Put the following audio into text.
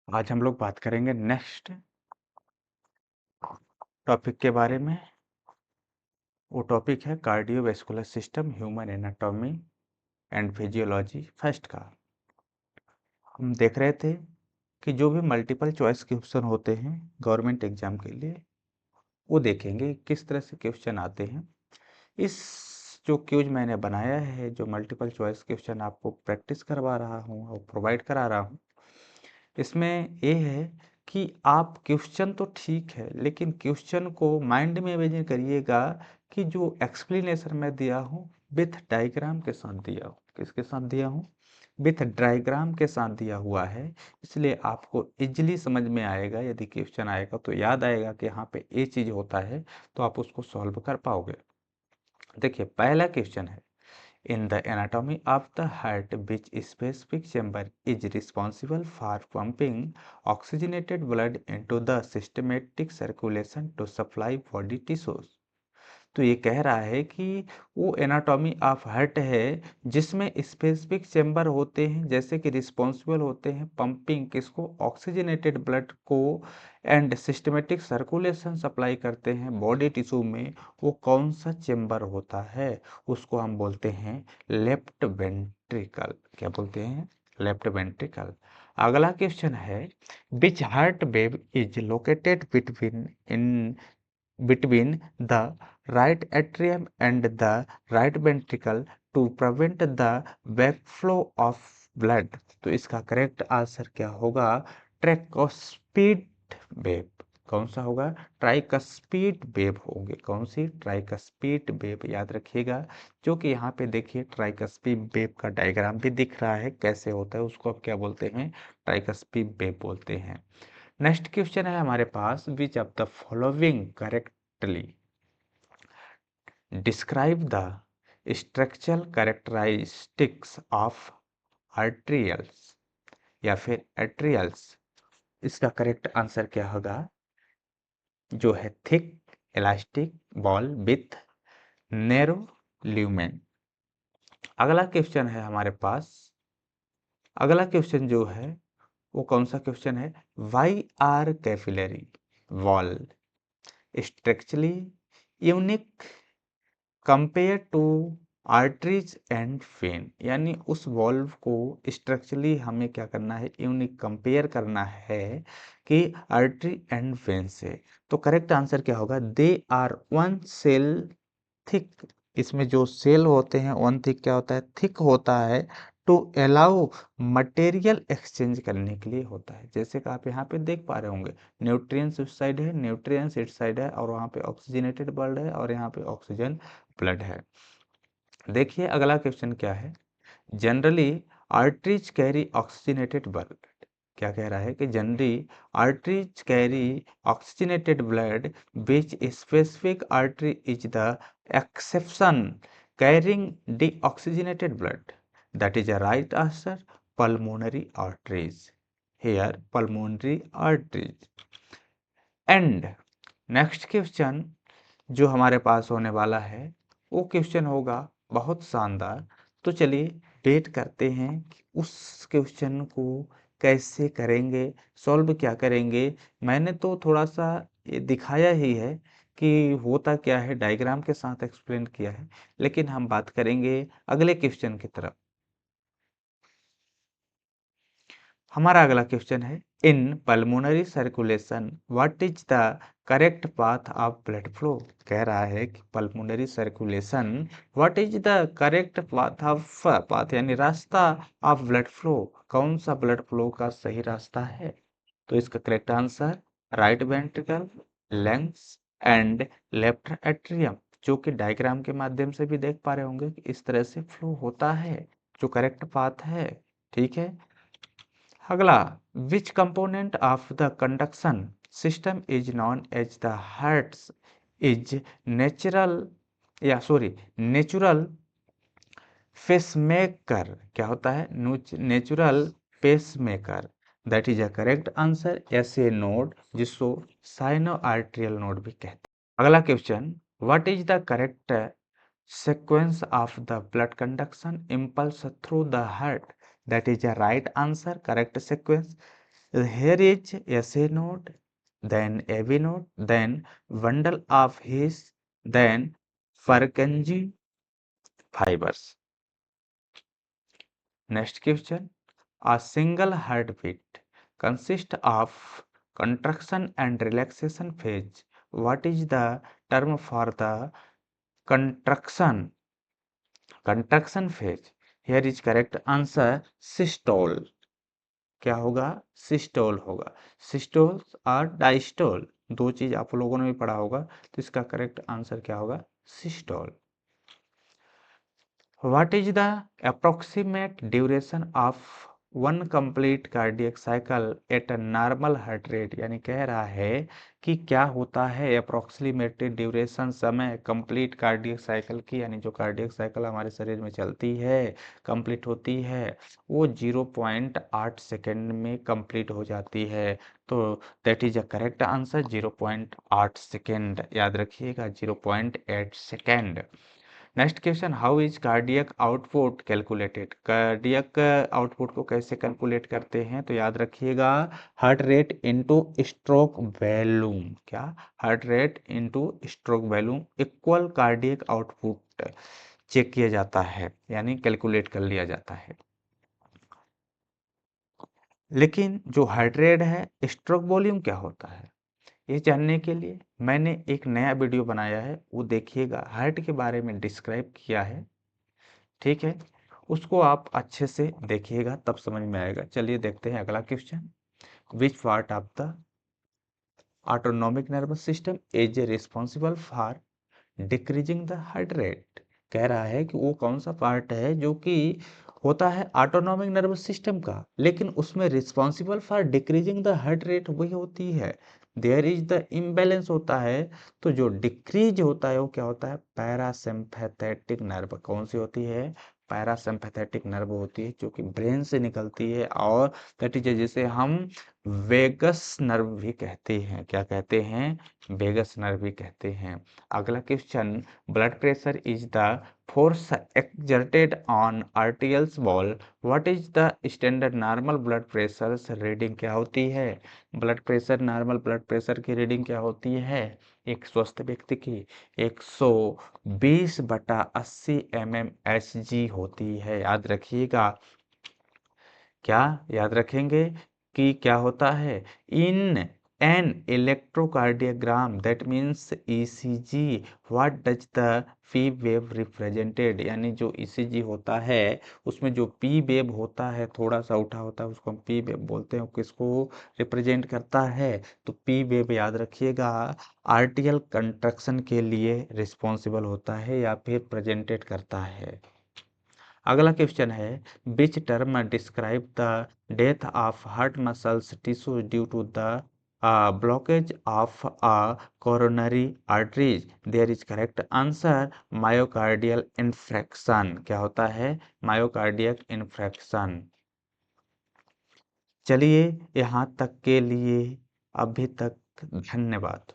आज हम लोग बात करेंगे नेक्स्ट टॉपिक के बारे में। वो टॉपिक है cardiovascular system, human anatomy and physiology first का। हम देख रहे थे कि जो भी मल्टीपल चॉइस क्वेश्चन होते हैं गवर्नमेंट एग्जाम के लिए, वो देखेंगे किस तरह से क्वेश्चन आते हैं। इस जो क्यूज मैंने बनाया है, जो मल्टीपल चॉइस क्वेश्चन आपको प्रैक्टिस करवा रहा हूँ और प्रोवाइड करा रहा हूँ, इसमें ये है कि आप क्वेश्चन तो ठीक है, लेकिन क्वेश्चन को माइंड में इमेजिन करिएगा कि जो एक्सप्लेनेशन मैं दिया हूँ विथ डायग्राम के साथ दिया हूँ। किसके साथ दिया हूँ? विथ डायग्राम के साथ दिया हुआ है, इसलिए आपको इजीली समझ में आएगा। यदि क्वेश्चन आएगा तो याद आएगा कि यहाँ पे ये चीज़ होता है, तो आप उसको सॉल्व कर पाओगे। देखिए, पहला क्वेश्चन है, in the anatomy of the heart, which specific chamber is responsible for pumping oxygenated blood into the systematic circulation to supply body tissues? तो ये कह रहा है कि वो एनाटॉमी ऑफ हार्ट है जिसमें स्पेसिफिक चेंबर होते हैं, जैसे कि रिस्पॉन्सिबल होते हैं पंपिंग किसको, ऑक्सीजनेटेड ब्लड को, एंड सिस्टमेटिक सर्कुलेशन सप्लाई करते हैं बॉडी टिश्यू में। वो कौन सा चेंबर होता है? उसको हम बोलते हैं लेफ्ट वेंट्रिकल। क्या बोलते हैं? Left ventricle. अगला क्वेश्चन है, which heart wave is located between the right atrium and the right ventricle to prevent the backflow of blood? तो इसका करेक्ट आंसर क्या होगा? Tricuspid wave. कौन सा होगा? ट्राइकस्पिड वेव होंगे। कौन सी? ट्राइकस्पिड वेव, याद रखिएगा। जो कि यहाँ पे देखिए ट्राइकस्पिड वेव का डायग्राम भी दिख रहा है, कैसे होता है उसको आप क्या बोलते हैं? ट्राइकस्पिड वेव बोलते हैं। नेक्स्ट क्वेश्चन है हमारे पास, which of the following correctly describe the structural characteristics of arterioles या फिर एट्रियल्स? इसका करेक्ट आंसर क्या होगा? जो है thick elastic ball with narrow lumen. अगला क्वेश्चन है हमारे पास, अगला क्वेश्चन जो है वो कौन सा क्वेश्चन है? Why are capillary wall structurally unique compare to arteries and vein? यानी उस वॉल्व को स्ट्रक्चरली हमें क्या करना है? यूनिक कंपेयर करना है कि आर्टरी एंड वेन से। तो करेक्ट आंसर क्या होगा? They are one cell thick. इसमें जो सेल होते हैं वन थिक क्या होता है? थिक होता है। टू अलाउ मटेरियल एक्सचेंज करने के लिए होता है। जैसे कि आप यहाँ पे देख पा रहे होंगे, न्यूट्रिएंट्स इस साइड है, न्यूट्रिएंट्स इस साइड है, और वहाँ पे ऑक्सीजनेटेड ब्लड है और यहाँ पे ऑक्सीजन ब्लड है। देखिए अगला क्वेश्चन क्या है, generally arteries carry oxygenated blood. क्या कह रहा है कि generally arteries carry oxygenated blood, which specific artery is the exception carrying deoxygenated blood? That is a right answer, pulmonary arteries. Here pulmonary arteries. And next question जो हमारे पास होने वाला है वो क्वेश्चन होगा बहुत शानदार। तो चलिए वेट करते हैं कि उस क्वेश्चन को कैसे करेंगे, सॉल्व क्या करेंगे। मैंने तो थोड़ा सा ये दिखाया ही है कि होता क्या है, डायग्राम के साथ एक्सप्लेन किया है, लेकिन हम बात करेंगे अगले क्वेश्चन की तरफ। हमारा अगला क्वेश्चन है, in pulmonary circulation what is the correct path of blood flow? कह रहा है कि pulmonary circulation what is the correct path of, path यानी रास्ता, ऑफ ब्लड फ्लो, कौन सा ब्लड फ्लो का सही रास्ता है? तो इसका correct answer right ventricle, lungs and left atrium, जो कि डायग्राम के माध्यम से भी देख पा रहे होंगे कि इस तरह से फ्लो होता है, जो करेक्ट पाथ है। ठीक है। अगला, which component of the conduction system is known as the heart's is natural, या सॉरी नेचुरल पेसमेकर? क्या होता है? Natural pacemaker. That is a correct answer, SA node जिसको साइनो आर्टेरियल नोड भी कहते हैं। अगला question, what is the correct sequence of the blood conduction impulse through the heart? That is a right answer, correct sequence, Here is SA node, then AV node, then bundle of his, then Purkinje fibers. Next question. A single heartbeat consists of contraction and relaxation phase. What is the term for the contraction phase? Here is correct answer systole. क्या होगा? Systole होगा। Systole और diastole दो चीज आप लोगों ने भी पढ़ा होगा, तो इसका करेक्ट आंसर क्या होगा? Systole. What is the approximate duration of one complete cardiac cycle at a normal heart rate? यानी कह रहा है कि क्या होता है approximate duration, समय complete cardiac cycle की, यानी जो cardiac cycle हमारे शरीर में चलती है, complete होती है, वो 0.8 सेकेंड में complete हो जाती है। तो that is a correct answer, 0.8 second. याद रखिएगा 0.8 second. Next question, how is cardiac output calculated? Cardiac output को कैसे कैलकुलेट करते हैं? तो याद रखिएगा heart rate into stroke volume. क्या? Heart rate into stroke volume equal cardiac output check किया जाता है, यानी कैलकुलेट कर लिया जाता है। लेकिन जो हार्ट रेट है, स्ट्रोक वॉल्यूम क्या होता है, ये जानने के लिए मैंने एक नया वीडियो बनाया है, वो देखिएगा। हार्ट के बारे में डिस्क्राइब किया है, ठीक है, उसको आप अच्छे से देखिएगा तब समझ में आएगा। चलिए देखते हैं अगला question. Which part of the autonomic nervous system is responsible for decreasing the heart rate? कह रहा है कि वो कौन सा पार्ट है जो कि होता है ऑटोनॉमिक नर्वस सिस्टम का, लेकिन उसमें responsible for decreasing the heart rate वही होती है। देयर इज द इम्बैलेंस होता है, तो जो डिक्रीज होता है वो क्या होता है? Parasympathetic nerve. कौन सी होती है? पैरासिम्पैथेटिक नर्व होती है, जो कि ब्रेन से निकलती है, और दैट इज जिसे हम वेगस नर्व भी कहते हैं। क्या कहते हैं? वेगस नर्व भी कहते हैं। अगला question, blood pressure is the force exerted on arterials wall. What is the standard normal blood pressure reading? क्या होती है? Blood pressure, normal blood pressure की रीडिंग क्या होती है एक स्वस्थ व्यक्ति की? 120/80 mmHg होती है। याद रखिएगा। क्या याद रखेंगे कि क्या होता है? In an electrocardiogram, that means ECG, what does the P wave represented? यानी जो ईसीजी होता है उसमें जो पी वेव होता है, थोड़ा सा उठा होता है, उसको हम पी वेव बोलते हैं। किसको रिप्रेजेंट करता है? तो पी वेव याद रखिएगा आर्टियल कंट्रक्शन के लिए रिस्पॉन्सिबल होता है या फिर प्रेजेंटेड करता है। अगला क्वेश्चन है, which term describe the death of heart muscles tissue due to the blockage of a coronary arteries? There is correct answer, myocardial infarction। क्या होता है? Myocardial infarction. चलिए यहाँ तक के लिए अभी तक धन्यवाद।